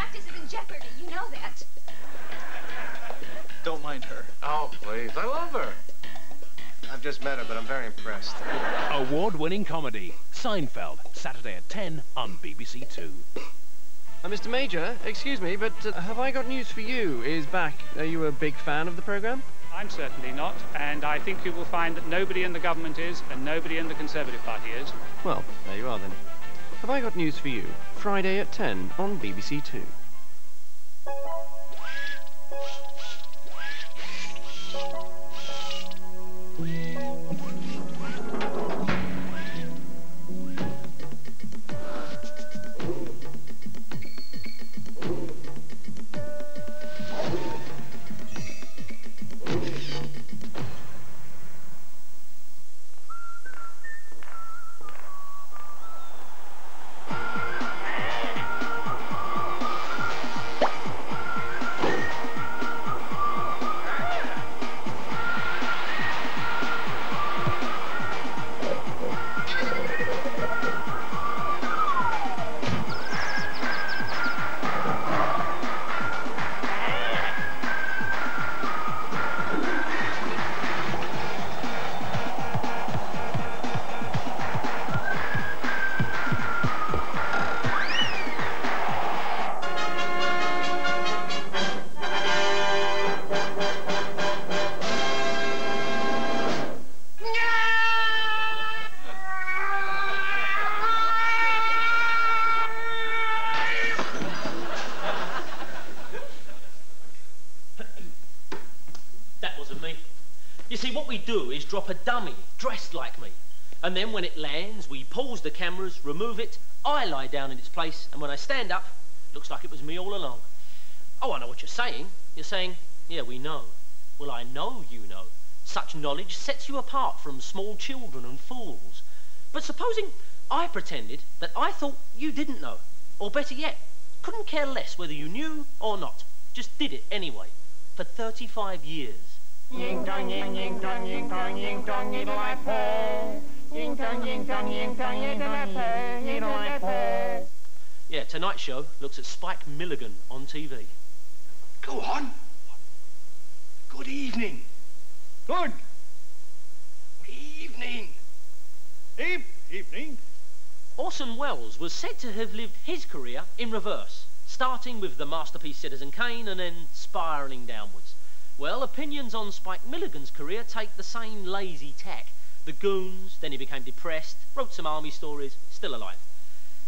practice is in jeopardy. You know that. Don't mind her. Oh, please. I love her. I've just met her, but I'm very impressed. Award-winning comedy, Seinfeld, Saturday at 10 on BBC2. Mr. Major, excuse me, but have I got news for you? Is back. Are you a big fan of the programme? I'm certainly not, and I think you will find that nobody in the government is, and nobody in the Conservative Party is. Well, there you are then. Have I got news for you? Friday at 10 on BBC2. You see, what we do is drop a dummy dressed like me. And then when it lands, we pause the cameras, remove it, I lie down in its place, and when I stand up, looks like it was me all along. Oh, I know what you're saying. You're saying, yeah, we know. Well, I know you know. Such knowledge sets you apart from small children and fools. But supposing I pretended that I thought you didn't know, or better yet, couldn't care less whether you knew or not, just did it anyway, for 35 years. Ying dong ying ying dong ying dong ying dong ying like ho. Ying dong ying dong ying dong ying like ho. Ying like ho. Yeah, tonight's show looks at Spike Milligan on TV. Go on. Good evening. Good evening. Evening. Orson Welles was said to have lived his career in reverse, starting with the masterpiece Citizen Kane and then spiralling downwards. Well, opinions on Spike Milligan's career take the same lazy tack. The Goons, then he became depressed, wrote some army stories, still alive.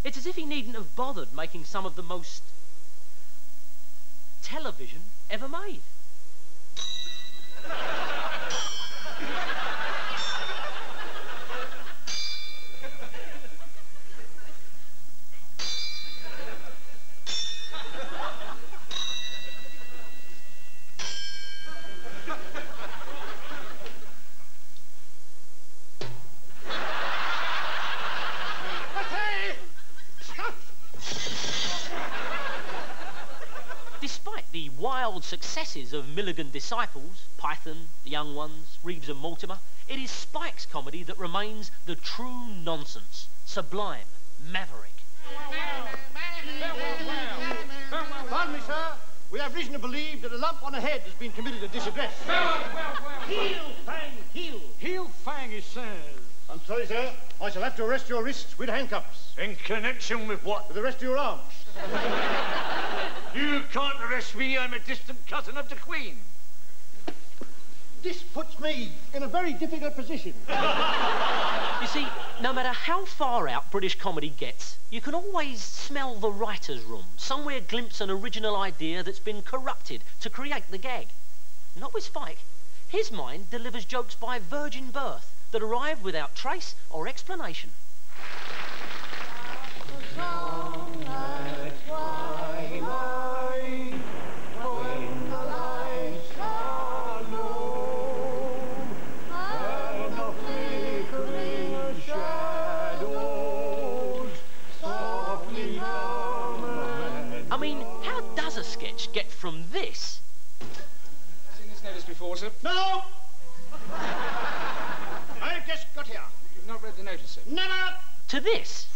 It's as if he needn't have bothered making some of the most television ever made. Despite the wild successes of Milligan disciples, Python, The Young Ones, Reeves and Mortimer, it is Spike's comedy that remains the true nonsense, sublime, maverick. Pardon me, sir. We have reason to believe that a lump on the head has been committed at this address. Heel, Fang, heel. Heel Fang, he says. I'm sorry, sir. I shall have to arrest your wrists with handcuffs. In connection with what? With the rest of your arms. You can't arrest me. I'm a distant cousin of the Queen. This puts me in a very difficult position. You see, no matter how far out British comedy gets, you can always smell the writer's room, somewhere glimpse an original idea that's been corrupted to create the gag. Not with Spike. His mind delivers jokes by virgin birth that arrive without trace or explanation. I mean, how does a sketch get from this? Seen this notice before, sir? No! I've just got here. You've not read the notice, sir? Never! To this?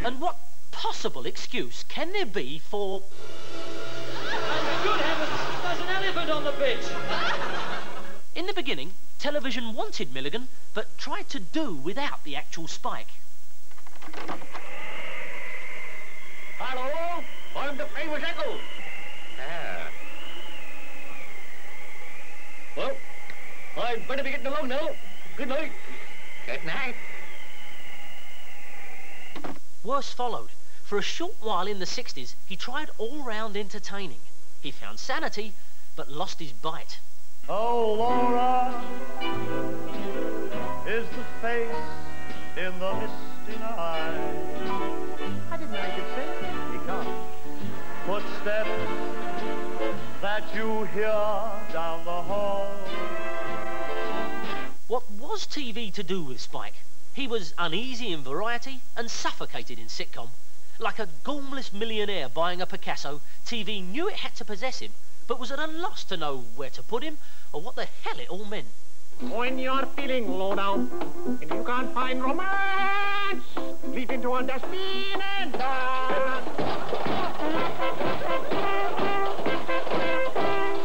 And what possible excuse can there be for... And good heavens, there's an elephant on the pitch! In the beginning, television wanted Milligan, but tried to do without the actual Spike. Hello, I'm the famous Echo. Ah. Well, I'd better be getting along now. Good night. Good night. Worse followed. For a short while in the 60s, he tried all-round entertaining. He found sanity, but lost his bite. Oh, Laura is the face in the misty night. I didn't know I could sing. You can't. Footsteps that you hear down the hall. What was TV to do with Spike? He was uneasy in variety and suffocated in sitcom. Like a gormless millionaire buying a Picasso, TV knew it had to possess him, but was at a loss to know where to put him or what the hell it all meant. When you're feeling low down and you can't find romance, leap into a dustbin and dance.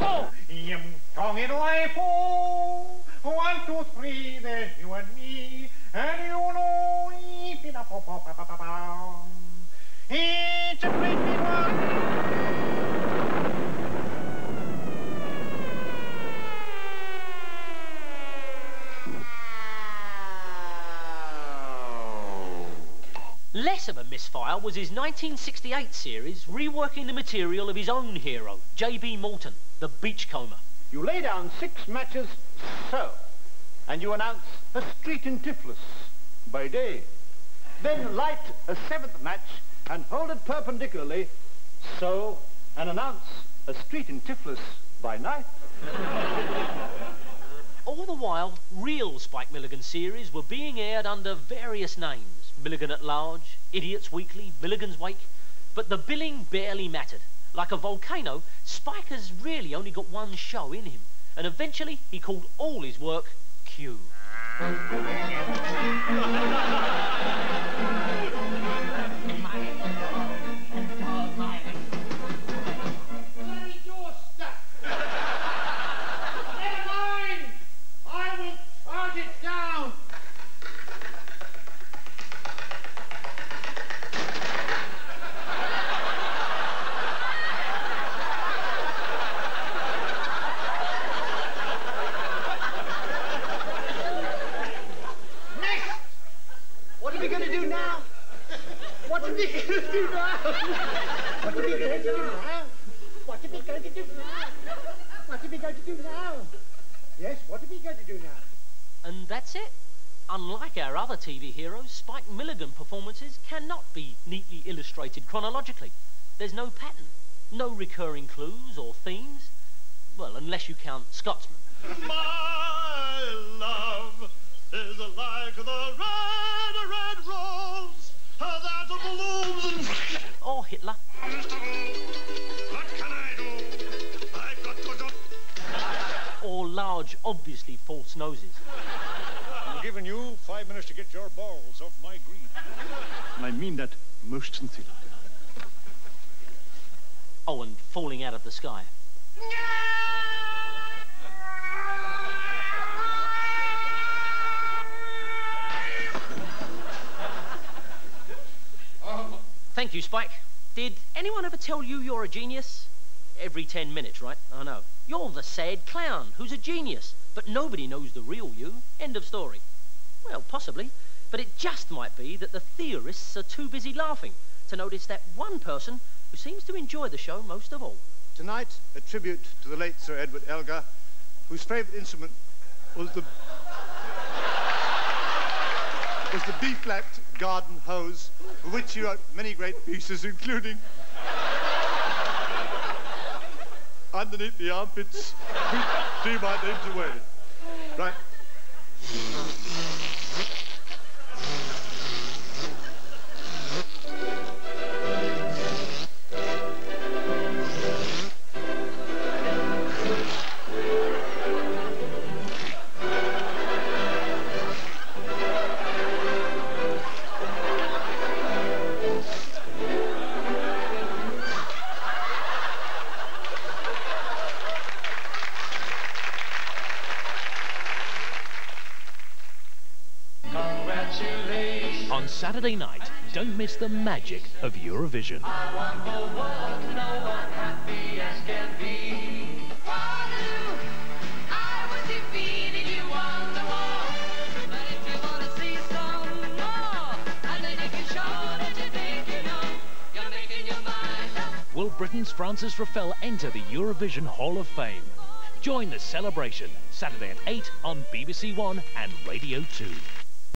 Oh, yim tong in life, oh, 1, 2, 3, there's you and me, and you know, it's a great big one. Less of a misfire was his 1968 series reworking the material of his own hero, J.B. Morton, the beachcomber. You lay down 6 matches, so, and you announce a street in Tiflis by day. Then light a 7th match and hold it perpendicularly, so, and announce a street in Tiflis by night. All the while, real Spike Milligan series were being aired under various names. Milligan at Large, Idiots Weekly, Milligan's Wake. But the billing barely mattered. Like a volcano, Spike has really only got one show in him. And eventually, he called all his work Q. And that's it. Unlike our other TV heroes, Spike Milligan performances cannot be neatly illustrated chronologically. There's no pattern, no recurring clues or themes. Well, unless you count Scotsman. My love is like the red, red rose that blooms. Or Hitler. What can I do? I've got to do. Or large, obviously false noses. I'm giving you 5 minutes to get your balls off my green. And I mean that most sincerely. Oh, and falling out of the sky. Thank you, Spike. Did anyone ever tell you you're a genius? Every 10 minutes, right? I know. You're the sad clown who's a genius, but nobody knows the real you. End of story. Well, possibly, but it just might be that the theorists are too busy laughing to notice that one person who seems to enjoy the show most of all. Tonight, a tribute to the late Sir Edward Elgar, whose favourite instrument was the B-flat garden hose, for which he wrote many great pieces, including Underneath the Armpits, Do My Names Away. Right. Saturday night, don't miss the magic of Eurovision. I want the world to know I'm happy as can be. Waterloo, I was defeated, you won the war. But if you want to see some more, and then you can show that you think you know, you're making your mind up. Will Britain's Francis Raffel enter the Eurovision Hall of Fame? Join the celebration Saturday at 8 on BBC1 and Radio 2.